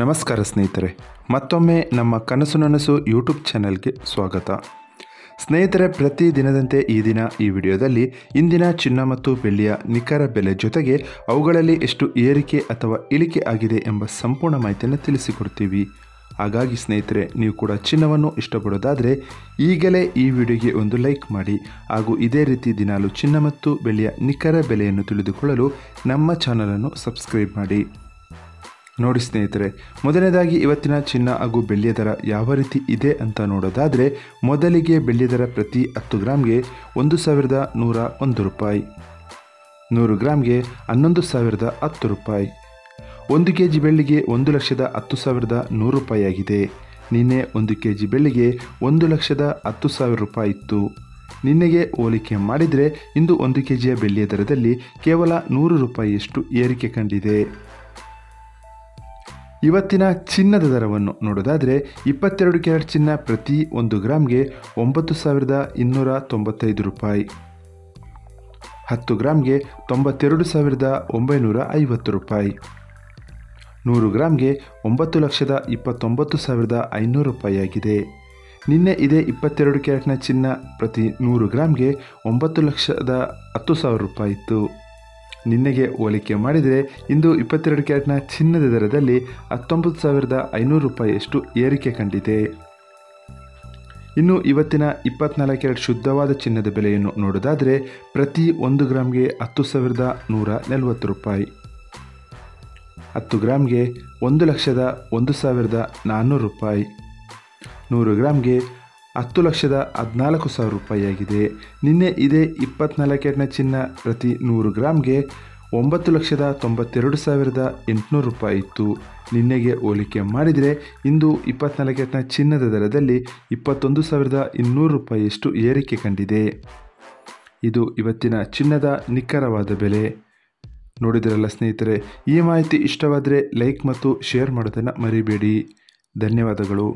ನಮಸ್ಕಾರ ಸ್ನೇಹಿತರೆ, ಮತ್ತೊಮ್ಮೆ ನಮ್ಮ ಕನಸು ನನಸು ಯೂಟ್ಯೂಬ್ ಚಾನೆಲ್ಗೆ ಸ್ವಾಗತ. ಸ್ನೇಹಿತರೆ, ಪ್ರತಿ ದಿನದಂತೆ ಈ ದಿನ ಈ ವಿಡಿಯೋದಲ್ಲಿ ಇಂದಿನ ಚಿನ್ನ ಮತ್ತು ಬೆಳ್ಳಿಯ ನಿಖರ ಬೆಲೆ ಜೊತೆಗೆ ಅವುಗಳಲ್ಲಿ ಎಷ್ಟು ಏರಿಕೆ ಅಥವಾ ಇಳಿಕೆ ಆಗಿದೆ ಎಂಬ ಸಂಪೂರ್ಣ ಮಾಹಿತಿಯನ್ನು ತಿಳಿಸಿಕೊಡ್ತೀವಿ. ಹಾಗಾಗಿ ಸ್ನೇಹಿತರೆ, ನೀವು ಕೂಡ ಚಿನ್ನವನ್ನು ಇಷ್ಟಪಡೋದಾದರೆ ಈಗಲೇ ಈ ವಿಡಿಯೋಗೆ ಒಂದು ಲೈಕ್ ಮಾಡಿ ಹಾಗೂ ಇದೇ ರೀತಿ ದಿನಾಲು ಚಿನ್ನ ಮತ್ತು ಬೆಳ್ಳಿಯ ನಿಖರ ಬೆಲೆಯನ್ನು ತಿಳಿದುಕೊಳ್ಳಲು ನಮ್ಮ ಚಾನಲನ್ನು ಸಬ್ಸ್ಕ್ರೈಬ್ ಮಾಡಿ. ನೋಡಿ ಸ್ನೇಹಿತರೆ, ಮೊದಲನೇದಾಗಿ ಇವತ್ತಿನ ಚಿನ್ನ ಹಾಗೂ ಬೆಳ್ಳಿಯ ದರ ಯಾವ ರೀತಿ ಇದೆ ಅಂತ ನೋಡೋದಾದರೆ, ಮೊದಲಿಗೆ ಬೆಳ್ಳಿಯ ದರ ಪ್ರತಿ 10 ಗ್ರಾಮ್ಗೆ 1101 ರೂಪಾಯಿ, 100 ಗ್ರಾಮ್ಗೆ 11,010 ರೂಪಾಯಿ, 1 kg ಬೆಳ್ಳಿಗೆ 1,10,100 ರೂಪಾಯಿ ಆಗಿದೆ. ನಿನ್ನೆ 1 kg ಬೆಳ್ಳಿಗೆ 1,10,000 ರೂಪಾಯಿ ಇತ್ತು. ನಿನ್ನೆಗೆ ಹೋಲಿಕೆ ಮಾಡಿದರೆ ಇಂದು 1 kg ಬೆಳ್ಳಿಯ ದರದಲ್ಲಿ ಕೇವಲ 100 ರೂಪಾಯಿಯಷ್ಟು ಏರಿಕೆ ಕಂಡಿದೆ. ಇವತ್ತಿನ ಚಿನ್ನದ ದರವನ್ನು ನೋಡೋದಾದರೆ, 22 ಕ್ಯಾರೆಟ್ ಚಿನ್ನ ಪ್ರತಿ 1 ಗ್ರಾಮ್ಗೆ 9,295 ರೂಪಾಯಿ, 10 ಗ್ರಾಮ್ಗೆ 92,950 ರೂಪಾಯಿ, 100 ಗ್ರಾಮ್ಗೆ 9,29,500 ರೂಪಾಯಿ ಆಗಿದೆ. ನಿನ್ನೆ ಇದೇ 22 ಕ್ಯಾರೆಟ್ನ ಚಿನ್ನ ಪ್ರತಿ 100 ಗ್ರಾಮ್ಗೆ 9,10,000 ರೂಪಾಯಿ ಇತ್ತು. ನಿನ್ನೆಗೆ ಹೋಲಿಕೆ ಮಾಡಿದರೆ ಇಂದು 22 ಕ್ಯಾರೆಟ್ನ ಚಿನ್ನದ ದರದಲ್ಲಿ 19,500 ರೂಪಾಯಿಯಷ್ಟು ಏರಿಕೆ ಕಂಡಿದೆ. ಇನ್ನು ಇವತ್ತಿನ 24 ಕ್ಯಾರೆಟ್ ಶುದ್ಧವಾದ ಚಿನ್ನದ ಬೆಲೆಯನ್ನು ನೋಡೋದಾದರೆ, ಪ್ರತಿ 1 ಗ್ರಾಮ್ಗೆ 10,140 ರೂಪಾಯಿ, 10 ಗ್ರಾಮ್ಗೆ 1,01,400 ರೂಪಾಯಿ, 100 ಗ್ರಾಮ್ಗೆ 10,14,000 ರೂಪಾಯಿ ಆಗಿದೆ. ನಿನ್ನೆ ಇದೇ 24 ಕ್ಯಾರೆಟ್ನ ಚಿನ್ನ ಪ್ರತಿ 100 ಗ್ರಾಮ್ಗೆ 9,92,800 ರೂಪಾಯಿ ಇತ್ತು. ನಿನ್ನೆಗೆ ಹೋಲಿಕೆ ಮಾಡಿದರೆ ಇಂದು 24 ಕ್ಯಾರೆಟ್ನ ಚಿನ್ನದ ದರದಲ್ಲಿ 21,200 ರೂಪಾಯಿಯಷ್ಟು ಏರಿಕೆ ಕಂಡಿದೆ. ಇದು ಇವತ್ತಿನ ಚಿನ್ನದ ನಿಖರವಾದ ಬೆಲೆ. ನೋಡಿದ್ರಲ್ಲ ಸ್ನೇಹಿತರೆ, ಈ ಮಾಹಿತಿ ಇಷ್ಟವಾದರೆ ಲೈಕ್ ಮತ್ತು ಶೇರ್ ಮಾಡೋದನ್ನು ಮರಿಬೇಡಿ. ಧನ್ಯವಾದಗಳು.